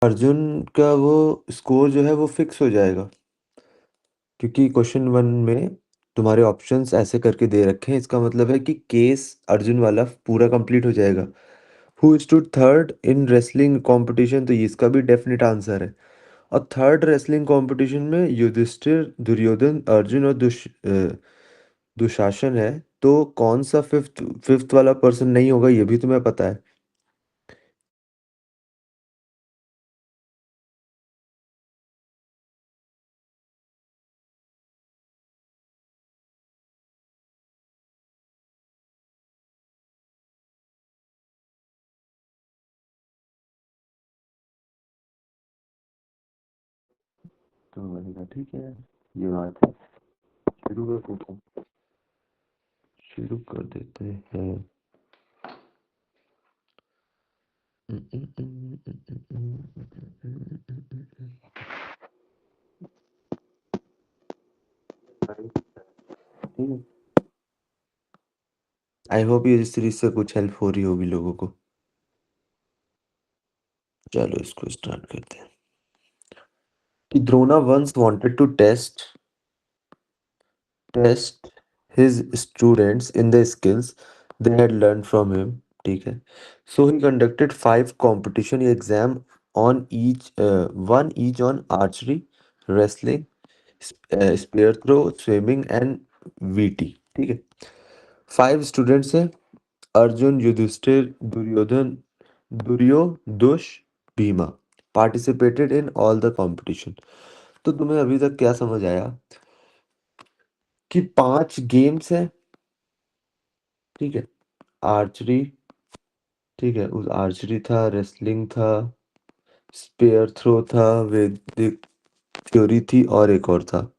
अर्जुन का वो स्कोर जो है वो फिक्स हो जाएगा, क्योंकि क्वेश्चन वन में तुम्हारे ऑप्शंस ऐसे करके दे रखे हैं। इसका मतलब है कि केस अर्जुन वाला पूरा कंप्लीट हो जाएगा। Who stood third in wrestling competition, तो ये इसका भी डेफिनेट आंसर है। और थर्ड रेसलिंग कंपटीशन में युधिष्ठिर, दुर्योधन, अर्जुन और दुशासन है। तो कौन सा फिफ्थ फिफ्थ वाला पर्सन नहीं होगा, ये भी तुम्हें पता है। तो मैंने कहा ठीक है, ये बात है। शुरू कर देते हैं। शुरू कर देते हैं। ठीक है। आई होप ये सीरीज से कुछ हेल्प हो रही होगी लोगों को। चलो इसको स्टार्ट करते हैं। कि Drona once wanted to test his students in the skills they had learned from him. ठीक है। So he conducted 5 competition exam on each one each on archery, wrestling, spear throw, swimming and VT। ठीक है। 5 students हैं। अर्जुन, युधिष्ठिर, दुर्योधन, दुर्योधुष, Bhima participated in all the competition. तो तुम्हें अभी तक क्या समझ आया कि 5 गेम्स हैं। ठीक है। आर्चरी, ठीक है, उस आर्चरी था, रेसलिंग था, स्पेयर थ्रो था, वैदिक थ्योरी थी और एक और था।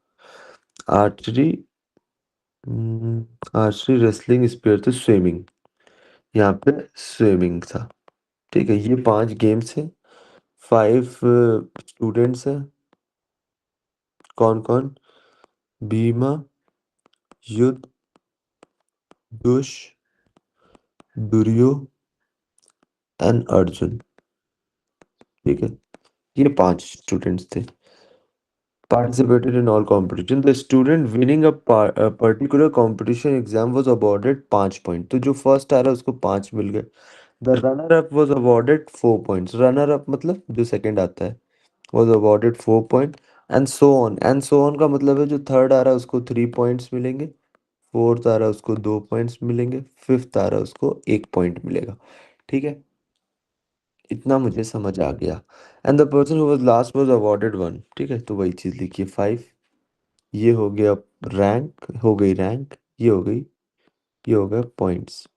Archery, archery, wrestling, spear throw, swimming. यहाँ पे स्विमिंग था। ठीक है, ये 5 गेम्स हैं। 5 स्टूडेंट्स हैं। कौन कौन? भीमा, युद्ध, दुष, दुर्यो एंड अर्जुन। ठीक है, ये 5 स्टूडेंट्स थे। Participated in all competition. The student winning a particular competition exam was awarded 5 point. तो जो फर्स्ट आ रहा है उसको 5 मिल गए। The runner up was awarded 4 points. Runner up मतलब जो सेकंड आता है, was awarded 4 point. And so on का मतलब है जो थर्ड आ रहा है उसको 3 पॉइंट्स मिलेंगे, फोर्थ आ रहा है उसको 2 पॉइंट्स मिलेंगे, फिफ्थ आ रहा है उसको 1 पॉइंट मिलेगा। ठीक है, इतना मुझे समझ आ गया। And the person who was last was awarded 1। ठीक है, तो वही चीज लिखिए 5। ये हो गया रैंक, हो गई रैंक, ये हो गई, ये हो गया पॉइंट्स।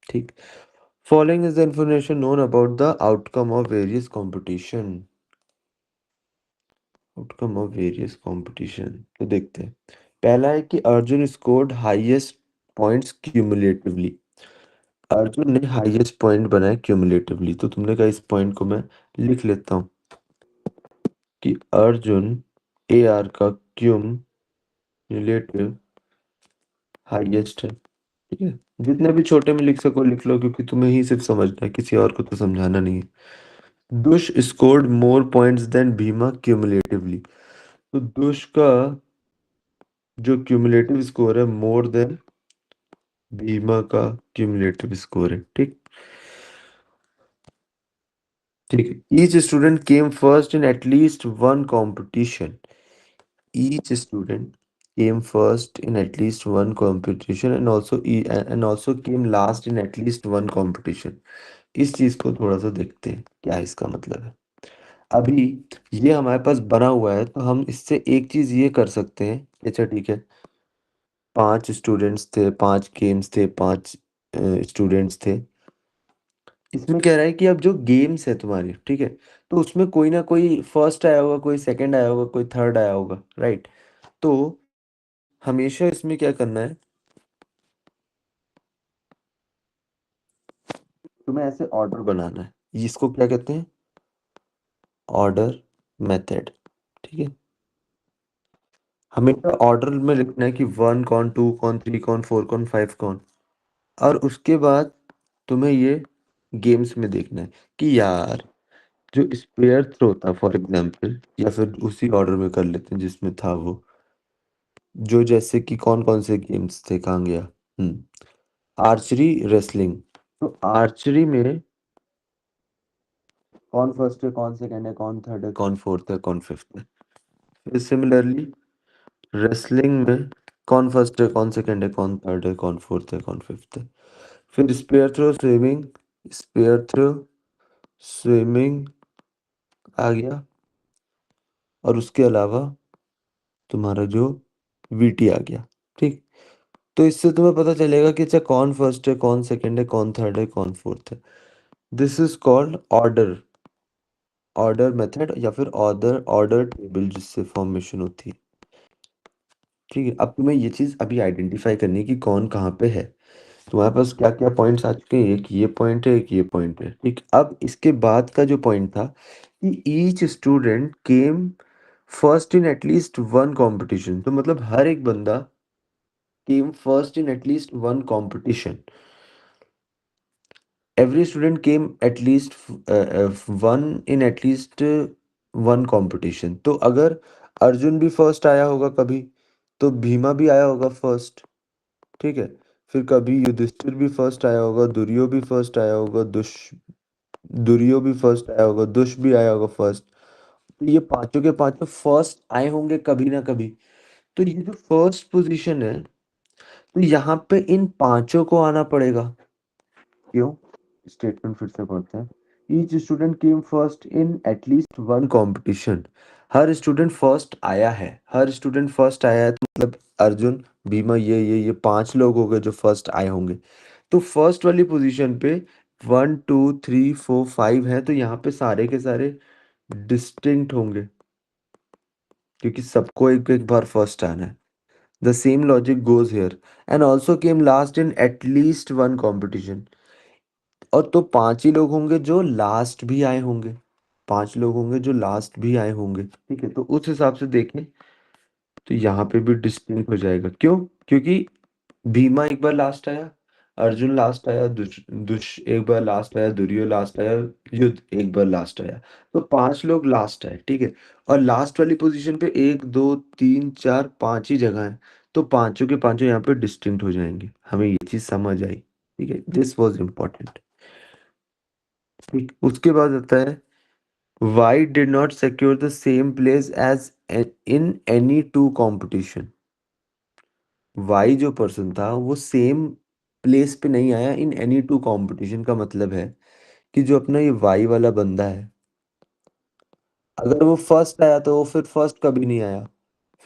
ठीक। Following is the information known about the outcome of various competition. Outcome of various competition, तो देखते हैं। पहला है कि Arjun scored highest points cumulatively. Arjun ने हाईएस्ट पॉइंट बनाए क्यूमुलेटिवली। तो तुमने कहा इस पॉइंट को मैं लिख लेता हूँ कि अर्जुन ए आर का क्यूमुलेटिव हाईएस्ट है। ठीक है, जितने भी छोटे में लिख सको लिख लो, क्योंकि तुम्हें ही सिर्फ समझना है, किसी और को तो समझाना नहीं है। Dush scored more points than Bhima cumulatively. तो दुष का जो क्यूमुलेटिव स्कोर है मोर देन भीमा का क्यूमुलेटिव स्कोर है। ठीक। ठीक है। Each student came first in at least one competition. Each student came first in at least one competition and also came last in at least one competition। इस चीज को थोड़ा सा देखते हैं क्या इसका मतलब है। अभी ये हमारे पास बना हुआ है, तो हम इससे एक चीज ये कर सकते हैं। अच्छा ठीक है, 5 स्टूडेंट्स थे, 5 गेम्स थे, 5 स्टूडेंट्स थे। इसमें कह रहा है कि अब जो गेम्स है तुम्हारी, ठीक है, तो उसमें कोई ना कोई फर्स्ट आया होगा, कोई सेकंड आया होगा, कोई थर्ड आया होगा, राइट। तो हमेशा इसमें क्या करना है, तुम्हें ऐसे ऑर्डर बनाना है। इसको क्या कहते हैं? Order method. ठीक है, हमेशा ऑर्डर में लिखना है कि 1 कौन, 2 कौन, 3 कौन, 4 कौन, 5 कौन। और उसके बाद तुम्हें ये गेम्स में देखना है कि यार जो स्पेयर थ्रो था फॉर एग्जांपल, या फिर उसी ऑर्डर में कर लेते हैं जिसमें था वो, जो जैसे कि कौन कौन से गेम्स थे, कहाँ गया। Archery, wrestling. तो आर्चरी में कौन फर्स्ट है, कौन सेकंड है, कौन थर्ड है, कौन फोर्थ है, कौन फिफ्थ है। फिर सिमिलरली रेसलिंग में कौन फर्स्ट है, कौन सेकंड है, कौन थर्ड है, कौन फोर्थ है, कौन फिफ्थ है। फिर spear throw, swimming, spear throw, swimming आ गया, और उसके अलावा तुम्हारा जो वीटी आ गया। ठीक। तो इससे तुम्हें पता चलेगा कि अच्छा कौन फर्स्ट है, कौन सेकंड है, कौन थर्ड है, कौन फोर्थ है। This is called order, order method, या फिर ऑर्डर ऑर्डर टेबल जिससे फॉर्मेशन होती है। ठीक है, अब तुम्हें ये चीज अभी आइडेंटिफाई करनी है कि कौन कहाँ पे है। तुम्हारे पास क्या क्या पॉइंट्स आ चुके हैं, एक ये पॉइंट है, एक ये पॉइंट है। ठीक, अब इसके बाद का जो पॉइंट था कि each student came first in at least one competition, तो मतलब हर एक बंदा केम first in at least one competition. Every student came at least one in at least one competition. तो अगर अर्जुन भी फर्स्ट आया होगा कभी, तो भीमा भी आया होगा फर्स्ट। ठीक है। फिर कभी युधिष्ठिर भी फर्स्ट आया होगा, दुर्यो भी फर्स्ट आया होगा, दुर्यो भी फर्स्ट आया होगा, दुष भी आया होगा फर्स्ट। तो ये पांचों के पांचों फर्स्ट आए होंगे कभी ना कभी। तो ये जो फर्स्ट पोजीशन है, तो यहाँ पे इन पांचों को आना पड़ेगा। क्यों? स्टेटमेंट फिर से पढ़ते हैं। Each student came first in at least one competition. Her student first आया है, हर स्टूडेंट फर्स्ट आया है, तो मतलब अर्जुन, भीमा, ये पांच लोग हो गए जो फर्स्ट आए होंगे। तो फर्स्ट वाली पोजीशन पे 1 2 3 4 5 है, तो यहाँ पे सारे के सारे डिस्टिंक्ट होंगे, क्योंकि सबको एक एक बार फर्स्ट आना है। The same logic goes here, and also came last in at least one competition. और तो पांच ही लोग होंगे जो लास्ट भी आए होंगे, पांच लोग होंगे जो लास्ट भी आए होंगे। ठीक है, तो उस हिसाब से देखें तो यहाँ पे भी डिस्टिंक्ट हो जाएगा। क्यों? क्योंकि भीमा एक बार लास्ट आया, अर्जुन लास्ट आया, दुष एक बार लास्ट आया, दुर्यो लास्ट आया, युद्ध एक बार लास्ट आया। तो पांच लोग लास्ट आए। ठीक है। और लास्ट वाली पोजीशन पे 1 2 3 4 5 ही जगह है, तो पांचों के पांचों यहाँ पे डिस्टिंक्ट हो जाएंगे। हमें ये चीज समझ आई। ठीक है, दिस वॉज इम्पोर्टेंट। ठीक, उसके बाद आता है why did not secure the same place as in any two competition. Why जो पर्सन था वो सेम प्लेस पे नहीं आया इन एनी टू कंपटीशन, का मतलब है कि जो अपना ये वाई वाला बंदा है, अगर वो फर्स्ट आया तो वो फिर फर्स्ट कभी नहीं आया,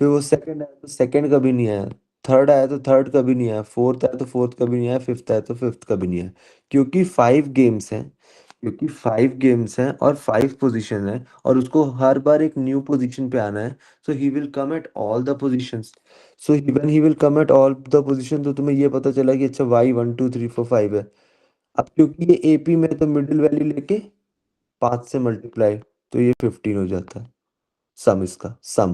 फिर वो सेकंड आया तो सेकंड कभी नहीं आया, थर्ड आया तो थर्ड कभी नहीं आया, फोर्थ आया तो फोर्थ कभी नहीं आया, फिफ्थ आया तो फिफ्थ कभी नहीं आया। क्योंकि 5 गेम्स हैं, क्योंकि 5 गेम्स हैं और 5 पोजीशन है, और उसको हर बार एक न्यू पोजीशन पे आना है। So he will come at all the positions. So when he will come at all the position, तो तुम्हें ये पता चला कि अच्छा वाई 1 2 3 4 5 है। अब क्योंकि ये एपी में है, तो मिडिल वैल्यू लेके 5 से मल्टीप्लाई, तो ये 15 हो जाता है। सम, इसका सम।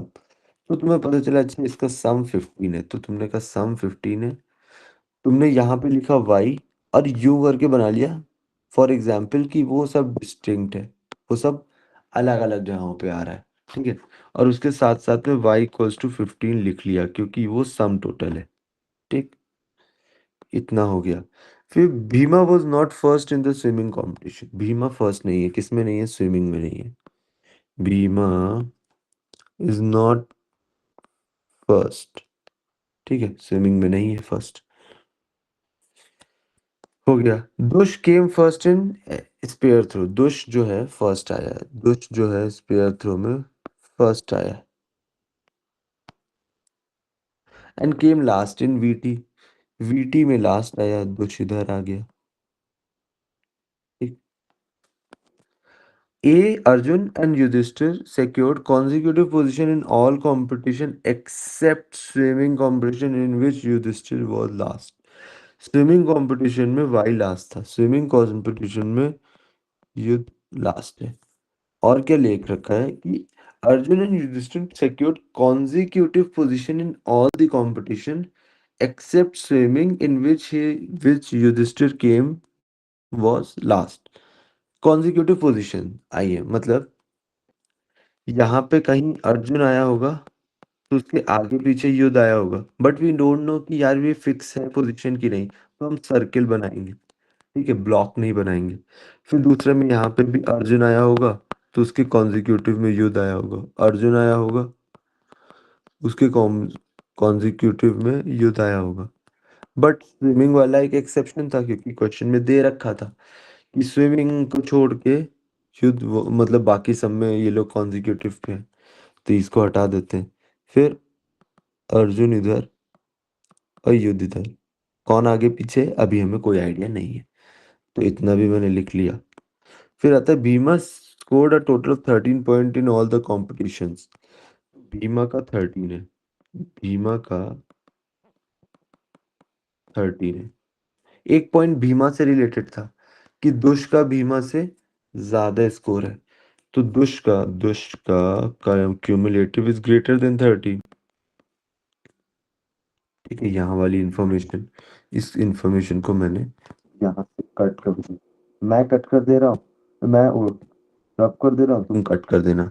तो तुम्हें पता चला अच्छा इसका सम 15 है, तो तुमने कहा सम 15 है। तुमने यहाँ पे लिखा वाई और यू करके बना लिया फॉर एग्जाम्पल कि वो सब डिस्टिंक्ट है, वो सब अलग अलग जगहों पे आ रहा है। ठीक है। और उसके साथ साथ में y इक्वल्स टू 15 लिख लिया, क्योंकि वो सम टोटल है। ठीक, इतना हो गया। फिर Bhima was not first in the swimming competition. Bhima first नहीं है, किसमें नहीं है? स्विमिंग में नहीं है। Bhima is not first. ठीक है, स्विमिंग में नहीं है फर्स्ट। हो गया। Dush came first in spear throw. Dush जो है फर्स्ट आया है, दुश जो है स्पेयर थ्रो में फर्स्ट आया है। And came last in VT. VT में लास्ट आया, दुश इधर आ गया। ठीक। A. Arjun and Yudhishthir secured consecutive position in all competition except swimming competition in which Yudhishthir was last. Swimming competition में वाई लास्ट था, स्विमिंग कंपटीशन में युद्ध लास्ट है। और क्या लिख रखा है कि Arjun and Yudhishthir secured consecutive position in all the competition except swimming in which Yudhishthir came was last. Consecutive position आई है, मतलब यहाँ पे कहीं अर्जुन आया होगा तो उसके आगे पीछे युद्ध आया होगा, बट वी डोंट नो कि यार ये फिक्स है पोजीशन की नहीं, तो हम सर्किल बनाएंगे। ठीक है, ब्लॉक नहीं बनाएंगे। फिर दूसरे में यहाँ पे भी अर्जुन आया होगा तो उसके कॉन्जिक्यूटिव में युद्ध आया होगा, अर्जुन आया होगा उसके कॉन्जिक्यूटिव में युद्ध आया होगा। बट स्विमिंग वाला एक एक्सेप्शन था, क्योंकि क्वेश्चन में दे रखा था कि स्विमिंग को छोड़ के युद्ध मतलब बाकी सब में ये लोग कॉन्जिक्यूटिव पे हैं, तो इसको हटा देते हैं। फिर अर्जुन इधर और युद्ध इधर, कौन आगे पीछे अभी हमें कोई आइडिया नहीं है, तो इतना भी मैंने लिख लिया। फिर आता है Bhima scored a total of 13 point in all the competitions. Bhima का 13 है, भीमा का 13 है। एक पॉइंट भीमा से रिलेटेड था कि दुष का भीमा से ज्यादा स्कोर है, तो दुष्ट का क्यूमुलेटिव इज ग्रेटर देन 13। ठीक है, यहाँ वाली इंफॉर्मेशन, इस इंफॉर्मेशन को मैंने यहाँ से कट कर दी। मैं कट कर दे रहा हूँ, मैं रब कर दे रहा हूँ, तुम कट कर देना।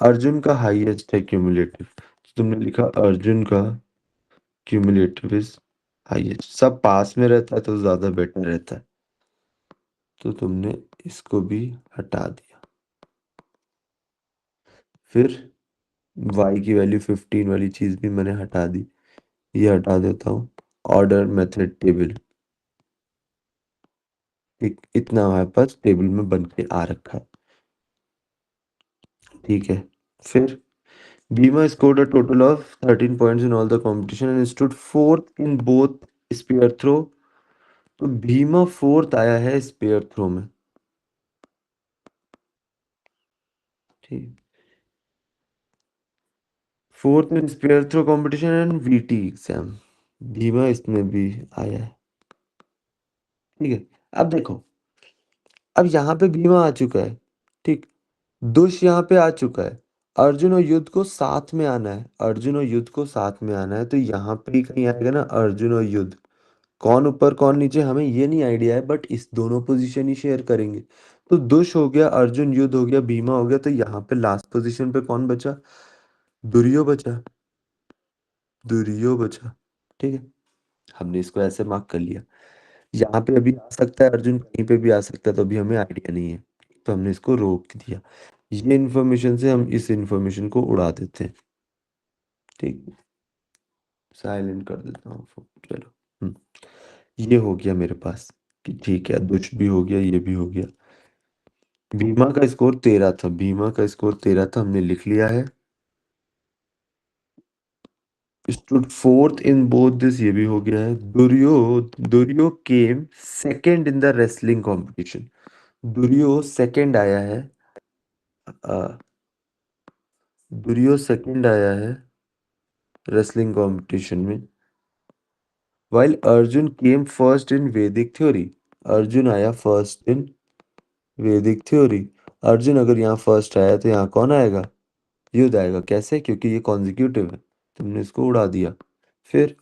अर्जुन का हाईएस्ट है क्यूमुलेटिव, तो तुमने लिखा अर्जुन का क्यूमुलेटिव इज हाईएस्ट। सब पास में रहता है तो ज्यादा बेटर रहता है, तो तुमने इसको भी हटा दिया। फिर y की वैल्यू 15 वाली चीज भी मैंने हटा दी, ये हटा देता हूँ। ऑर्डर मेथड टेबल, इतना हमारे पास टेबल में बन के आ रखा है। ठीक है, फिर Bhima scored a total of 13 points in all the competition and stood fourth in both spear throw. तो भीमा फोर्थ आया है स्पीयर थ्रो में। ठीक, fourth in spear throw competition and VT exam, Bhima इसमें भी आया है। ठीक है, अब देखो, अब यहाँ पे भीमा आ चुका है। ठीक, दुष्ट यहाँ पे आ चुका है। अर्जुन और युद्ध को साथ में आना है, अर्जुन और युद्ध को साथ में आना है, तो यहाँ पे ही कहीं आएगा ना अर्जुन और युद्ध। कौन ऊपर कौन नीचे हमें ये नहीं आइडिया है, बट इस दोनों पोजीशन ही शेयर करेंगे। तो दुष्ट हो गया, अर्जुन युद्ध हो गया, भीमा हो गया, तो यहाँ पे लास्ट पोजीशन पे कौन बचा? दुर्यो बचा, दुर्यो बचा। ठीक है, हमने इसको ऐसे मार्क कर लिया। यहाँ पे अभी आ सकता है अर्जुन, कहीं पे भी आ सकता है, तो अभी हमें आइडिया नहीं है, तो हमने इसको रोक दिया। ये इन्फॉर्मेशन से हम इस इन्फॉर्मेशन को उड़ा देते हैं। ठीक, साइलेंट कर देता हूँ फोन, चलो। ये हो गया मेरे पास कि ठीक है, दुष्ट भी हो गया, ये भी हो गया। भीमा का स्कोर 13 था, भीमा का स्कोर 13 था, हमने लिख लिया है। Stood fourth in both this, ये भी हो गया है। दुर्यो, दुर्यो came second in the wrestling competition. दुर्यो सेकंड आया है, दुर्यो सेकंड आया है रेसलिंग कंपटीशन में, while Arjun came first in Vedic theory. Arjun आया first in Vedic theory. Arjun अगर यहाँ फर्स्ट आया तो यहाँ कौन आएगा? युद्ध आएगा। कैसे? क्योंकि ये कॉन्जिक्यूटिव है, तुमने इसको उड़ा दिया। फिर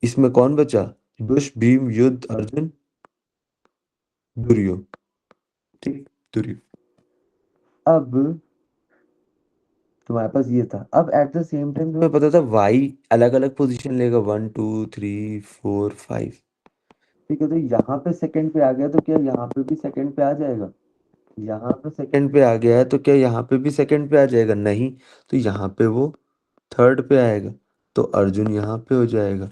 इसमें कौन बचा? दुष्ट, भीम, युद्ध, अर्जुन, दुर्यो। ठीक, दुर्यो। अब तुम्हारे पास ये था, अब एट द सेम टाइम तुम्हें पता था वाई अलग अलग पोजीशन लेगा, 1 2 3 4 5। ठीक है, तो यहाँ पे सेकंड पे आ गया तो क्या यहाँ पे भी सेकंड पे आ जाएगा? यहाँ पे सेकंड पे आ गया है तो क्या यहाँ पे भी सेकंड पे आ जाएगा? नहीं, तो यहाँ पे वो थर्ड पे आएगा, तो अर्जुन यहाँ पे हो जाएगा।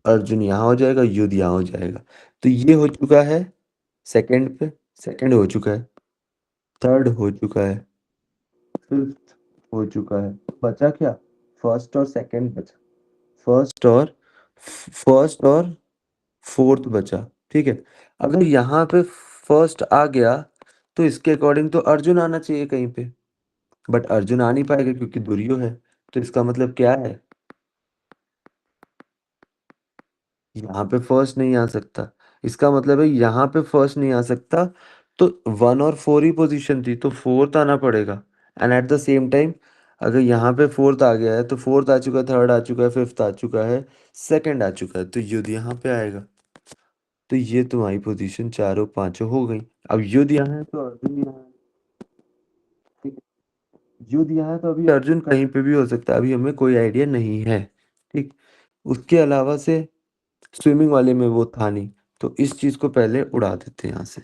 अर्जुन यहाँ हो जाएगा, युद्ध यहाँ हो जाएगा। तो ये हो चुका है सेकंड पे, सेकंड हो चुका है, थर्ड हो चुका है, फिफ्थ हो चुका है। बचा क्या? फर्स्ट और सेकंड बचा, फर्स्ट और फोर्थ बचा। ठीक है, अगर यहाँ पे फर्स्ट आ गया तो इसके अकॉर्डिंग तो अर्जुन आना चाहिए कहीं पे, बट अर्जुन आ नहीं पाएगा क्योंकि दुर्यो है। तो इसका मतलब क्या है? यहाँ पे फर्स्ट नहीं आ सकता, इसका मतलब है यहाँ पे फर्स्ट नहीं आ सकता, तो 1 और 4 ही पोजीशन थी, तो फोर्थ आना पड़ेगा। And at the same time अगर यहाँ पे फोर्थ आ गया है तो फोर्थ आ चुका है, थर्ड आ चुका है, फिफ्थ आ चुका है, सेकंड आ चुका है, तो युद्ध यहाँ पे आएगा। तो ये तुम्हारी पोजीशन चारों पांचों हो गई। अब युद्ध यहाँ है तो अर्जुन यहाँ है। ठीक है? युद्ध यहाँ है तो अभी अर्जुन कहीं पे भी हो सकता है, अभी हमें कोई आइडिया नहीं है। ठीक। उसके अलावा से स्विमिंग वाले में वो था नहीं, तो इस चीज को पहले उड़ा देते हैं यहाँ से।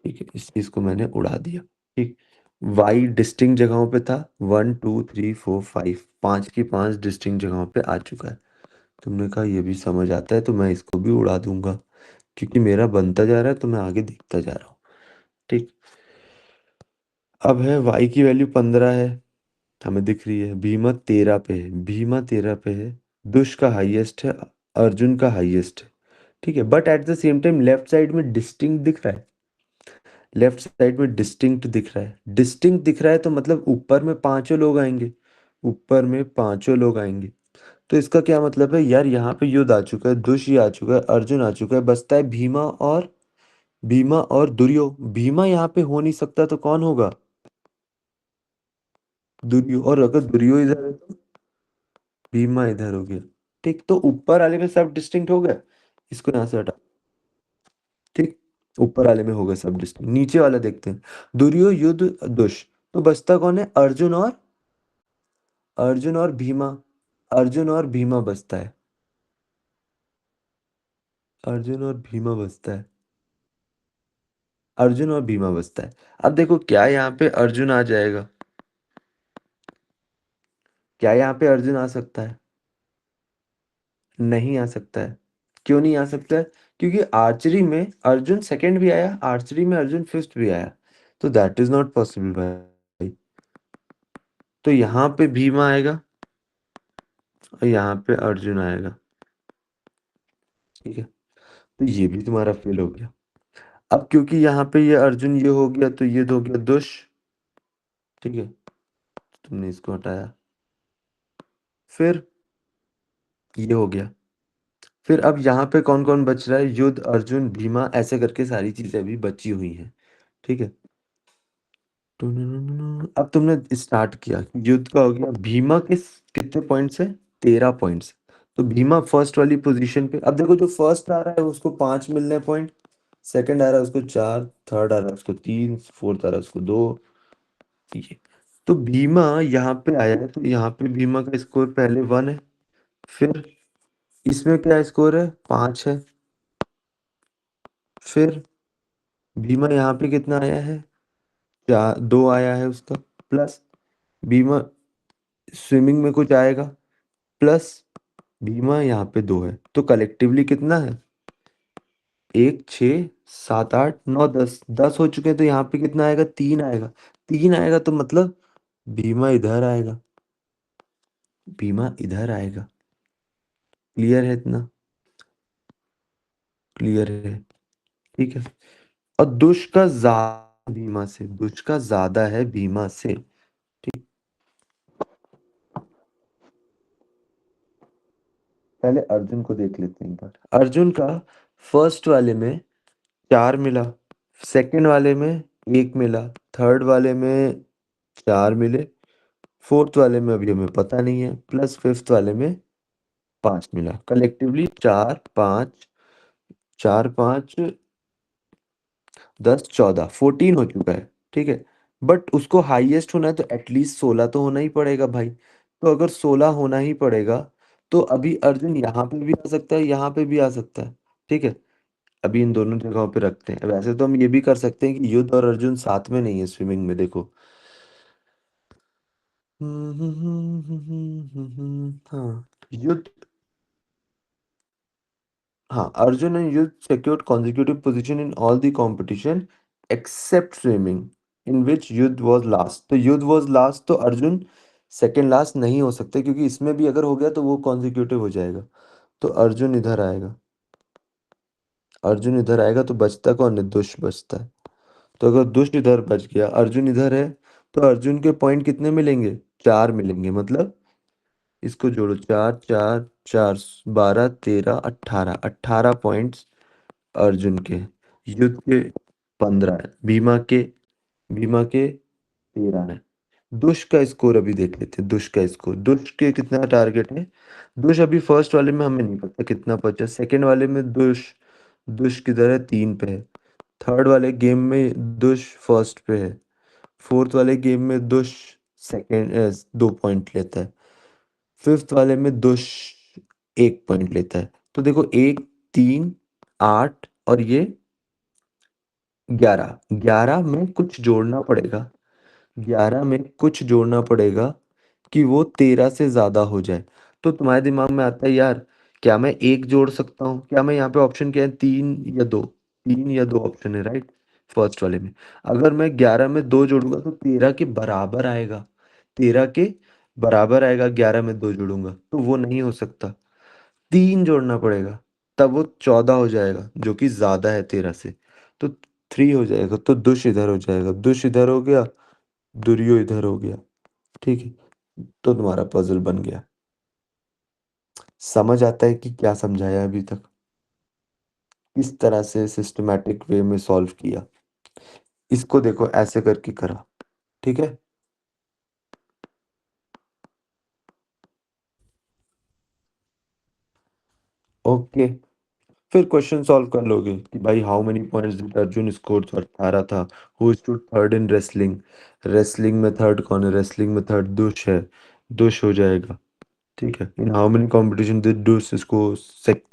ठीक है, इस चीज को मैंने उड़ा दिया। ठीक। वाई डिस्टिंक्ट जगहों पे था, 1 2 3 4 5, पांच की पांच डिस्टिंक्ट जगहों पे आ चुका है। तुमने कहा ये भी समझ आता है तो मैं इसको भी उड़ा दूंगा, क्योंकि मेरा बनता जा रहा है तो मैं आगे दिखता जा रहा हूँ। ठीक। अब है वाई की वैल्यू 15 है, हमें दिख रही है। भीमा 13 पे है, भीमा 13 पे है। दुष का हाईएस्ट है, अर्जुन का हाईएस्ट है। ठीक है, but at the same time left side में डिस्टिंक्ट दिख रहा है। लेफ्ट साइड में डिस्टिंक्ट दिख रहा है, डिस्टिंक्ट दिख रहा है तो मतलब ऊपर में पांचों लोग आएंगे, ऊपर में पांचों लोग आएंगे। तो इसका क्या मतलब है यार, यहाँ पे युद्ध आ चुका है, दुष्य आ चुका है, अर्जुन आ चुका है, बचता है भीमा और दुर्यो। भीमा यहाँ पे हो नहीं सकता तो कौन होगा? दुर्यो। और अगर दुर्यो इधर है तो भीमा इधर हो गया। ठीक, तो ऊपर वाले में सब डिस्टिंक्ट हो गया, इसको यहाँ से हटा। ठीक। ऊपर वाले में हो गया सब डिस्टिंक्ट, नीचे वाला देखते हैं। दुर्यो युद्ध दुष, तो बचता कौन है? अर्जुन और भीमा। अर्जुन और भीमा बचता है, अर्जुन और भीमा बचता है, अर्जुन और भीमा बचता है। अब देखो क्या यहाँ पे अर्जुन आ जाएगा? क्या यहाँ पे अर्जुन आ सकता है? नहीं आ सकता है। क्यों नहीं आ सकता है? क्योंकि आर्चरी में अर्जुन सेकंड भी आया, आर्चरी में अर्जुन फिफ्थ भी आया, तो दैट इज नॉट पॉसिबल भाई। तो यहाँ पे भीमा आएगा और यहाँ पे अर्जुन आएगा। ठीक है, तो ये भी तुम्हारा फेल हो गया। अब क्योंकि यहाँ पे ये अर्जुन ये हो गया तो ये हो गया दुष। ठीक है, तुमने इसको हटाया, फिर ये हो गया। फिर अब यहाँ पे कौन कौन बच रहा है? युद्ध, अर्जुन, भीमा, ऐसे करके सारी चीजें अभी बची हुई हैं। ठीक है। अब तुमने स्टार्ट किया, युद्ध का हो गया, भीमा कितने पॉइंट्स है? 13 पॉइंट्स। तो भीमा फर्स्ट वाली पोजीशन पे। अब देखो जो फर्स्ट आ रहा है उसको 5 मिलने पॉइंट, सेकंड आ रहा है उसको 4, थर्ड आ रहा है उसको 3, फोर्थ आ रहा है उसको 2। ये तो भीमा यहाँ पे आया है, तो यहाँ पे भीमा का स्कोर पहले 1 है। फिर इसमें क्या स्कोर है? 5 है। फिर भीमा यहाँ पे कितना आया है? 2 आया है उसका। प्लस भीमा स्विमिंग में कुछ आएगा, प्लस भीमा यहाँ पे 2 है, तो कलेक्टिवली कितना है? 1 6 7 8 9 10, 10 हो चुके हैं, तो यहाँ पे कितना आएगा? 3 आएगा। 3 आएगा तो मतलब भीमा इधर आएगा, भीमा इधर आएगा। क्लियर है इतना? क्लियर है। ठीक है। और दुष का ज्यादा भीमा से, दुष का ज्यादा है भीमा से। ठीक। पहले अर्जुन को देख लेते हैं एक बार। अर्जुन का फर्स्ट वाले में 4 मिला, सेकंड वाले में 1 मिला, थर्ड वाले में 4 मिले, फोर्थ वाले में अभी हमें पता नहीं है, प्लस फिफ्थ वाले में 5 मिला। कलेक्टिवली 4 5 4 5 10 14 हो चुका है। ठीक है। बट उसको हाईएस्ट होना है तो एटलीस्ट 16 तो होना ही पड़ेगा भाई। तो अगर 16 होना ही पड़ेगा तो अभी अर्जुन यहाँ पे भी आ सकता है, यहाँ पे भी आ सकता है। ठीक है। अभी इन दोनों जगहों पे रखते हैं। वैसे तो हम ये भी कर सकते हैं कि युद्ध और अर्जुन साथ में नहीं है स्विमिंग में, देखो। हाँ, युद्ध। हाँ, अर्जुन एंड युद्ध secured consecutive position in all the competition except swimming in which युद्ध was last। तो युद्ध was last तो अर्जुन सेकंड लास्ट नहीं हो सकते, क्योंकि इसमें भी अगर हो गया तो वो कॉन्जिक्यूटिव हो जाएगा। तो अर्जुन इधर आएगा, अर्जुन इधर आएगा, तो बचता कौन है? दुष्ट बचता है। तो अगर दुष्ट इधर बच गया, अर्जुन इधर है, तो अर्जुन के पॉइंट कितने मिलेंगे? 4 मिलेंगे। मतलब इसको जोड़ो, 4 4 4, 12 13 18, 18 पॉइंट्स अर्जुन के। युद्ध के 15 है, भीमा के 13 है। दुश का स्कोर अभी देख लेते हैं। दुश का स्कोर, दुश के कितना टारगेट है। दुश अभी फर्स्ट वाले में हमें नहीं पता कितना बचा, सेकंड वाले में दुश, दुश किधर है, 3 पे है। थर्ड वाले गेम में दुश फर्स्ट पे है। फोर्थ वाले गेम में दुश सेकंड 2 पॉइंट लेता है। फिफ्थ वाले में दुश 1 पॉइंट लेता है। तो देखो 1, 3, 8 और ये 11, 11 में कुछ जोड़ना पड़ेगा। 11 में कुछ जोड़ना पड़ेगा कि वो 13 से ज्यादा हो जाए। तो तुम्हारे दिमाग में आता है यार, क्या मैं एक जोड़ सकता हूँ? क्या मैं यहाँ पे ऑप्शन क्या है, 3 या 2? 3 या 2 ऑप्शन है, राइट। फर्स्ट वाले में अगर मैं 11 में 2 जोड़ूंगा तो 13 के बराबर आएगा। 13 के बराबर आएगा 11 में 2 जोड़ूंगा, तो वो नहीं हो सकता। 3 जोड़ना पड़ेगा, तब वो 14 हो जाएगा, जो कि ज्यादा है 13 से। तो 3 हो जाएगा, तो दुश इधर हो जाएगा, दुश इधर हो गया, दुरियो इधर हो गया। ठीक है, तो तुम्हारा पजल बन गया। समझ आता है कि क्या समझाया अभी तक, किस तरह से सिस्टमैटिक वे में सॉल्व किया। इसको देखो ऐसे करके करा। ठीक है। ओके, फिर क्वेश्चन सॉल्व कर लोगे कि भाई how many points did Arjun score, तो 18 था। Who stood third in wrestling, wrestling में थर्ड कौन है, रेसलिंग में थर्ड दुश है, दुश हो जाएगा। ठीक है। In how many competition did दुश स्कोर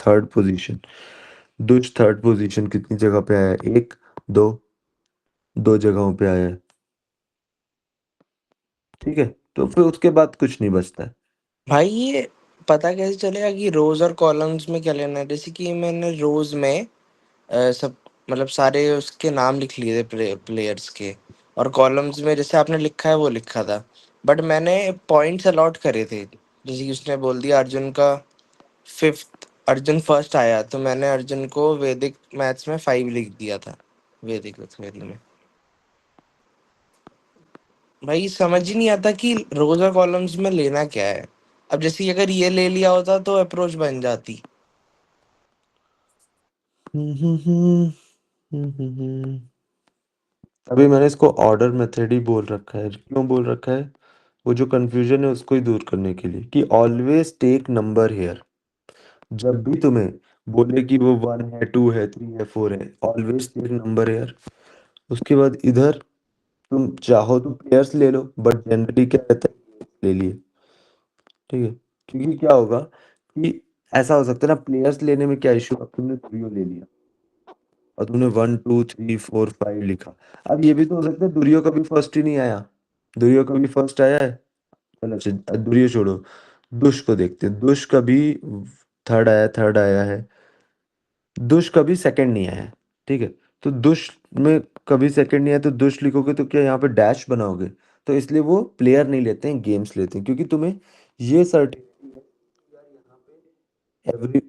थर्ड पोजीशन, दुश थर्ड पोजीशन कितनी जगह पे आया है, एक, दो, 2 जगहों पे आया है। ठीक है, तो फिर उसके बाद कुछ नहीं बचता है। भाई ये पता कैसे चलेगा कि रोज और कॉलम्स में क्या लेना है? जैसे कि मैंने रोज में सब मतलब सारे उसके नाम लिख लिए थे प्लेयर्स के, और कॉलम्स में जैसे आपने लिखा है वो लिखा था, बट मैंने पॉइंट्स अलॉट करे थे। जैसे कि उसने बोल दिया अर्जुन का फिफ्थ, अर्जुन फर्स्ट आया तो मैंने अर्जुन को वैदिक मैथ्स में 5 लिख दिया था, वैदिक मैथ्स में। भाई समझ ही नहीं आता कि रोज और कॉलम्स में लेना क्या है। अब जैसे अगर ये ले लिया होता तो अप्रोच बन जाती। अभी मैंने इसको ऑर्डर मेथड ही बोल रखा है। क्यों बोल रखा है? वो जो कंफ्यूजन है उसको ही दूर करने के लिए, कि ऑलवेज टेक नंबर हेयर। जब भी तुम्हें बोले कि वो 1 है, 2 है, 3 है, 4 है, ऑलवेज टेक नंबर हेयर। उसके बाद इधर तुम चाहो तो प्लेयर्स ले लो, बट जनरली क्या रहता है, ले लिए। ठीक है, क्योंकि क्या होगा कि ऐसा हो सकता है ना, प्लेयर्स लेने में क्या इशू, अब तुमने दुरियो ले लिया और तुमने 1, 2, 3, 4, 5 लिखा। अब ये भी तो हो सकता है दुरियो कभी फर्स्ट ही नहीं आया। दुरियो कभी फर्स्ट आया है? चलो अच्छा, दुरियो छोड़ो, दुश को देखते हैं। दुश कभी थर्ड आया है, दुश कभी सेकंड नहीं आया है। ठीक है, तो दुश में कभी सेकंड नहीं आया, तो दुश लिखोगे तो क्या यहाँ पे डैश बनाओगे? तो इसलिए वो प्लेयर नहीं लेते हैं, गेम्स लेते हैं, क्योंकि तुम्हें ये सर्टेनिटी है कि यार यहाँ पे एवरी,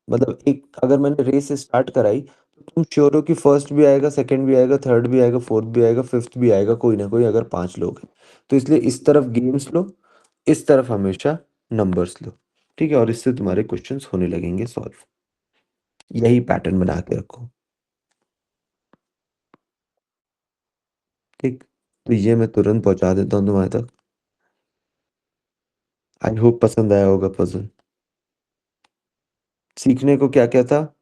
मतलब एक अगर मैंने रेस स्टार्ट कराई तो तुम श्योर हो कि फर्स्ट भी आएगा, सेकंड भी आएगा, थर्ड भी आएगा, फोर्थ भी आएगा, फिफ्थ भी आएगा, कोई ना कोई, अगर 5 लोग हैं। तो इसलिए इस तरफ गेम्स लो, इस तरफ हमेशा नंबर्स लो। ठीक है, और इससे तुम्हारे क्वेश्चंस होने लगेंगे सॉल्व। यही पैटर्न बना के रखो। ठीक, तो ये मैं तुरंत पहुंचा देता हूँ तुम्हारे तक। आई होप पसंद आया होगा पजल। सीखने को क्या क्या था?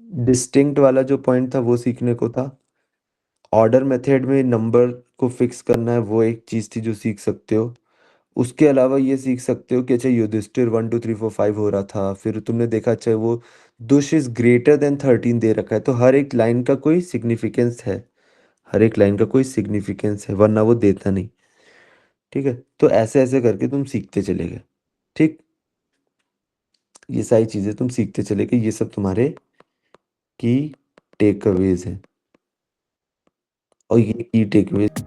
डिस्टिंक्ट वाला जो पॉइंट था वो सीखने को था। ऑर्डर मेथड में नंबर को फिक्स करना है, वो एक चीज़ थी जो सीख सकते हो। उसके अलावा ये सीख सकते हो कि अच्छा युधिष्ठिर 1, 2, 3, 4, 5 हो रहा था, फिर तुमने देखा अच्छा वो दुश इज ग्रेटर देन 13 दे रखा है, तो हर एक लाइन का कोई सिग्निफिकेंस है। हर एक लाइन का कोई सिग्निफिकेंस है, वरना वो देता नहीं। ठीक है, तो ऐसे ऐसे करके तुम सीखते चले गए। ठीक, ये सारी चीज़ें तुम सीखते चले गए, ये सब तुम्हारे की टेक अवेज हैं। और ये की टेक अवेज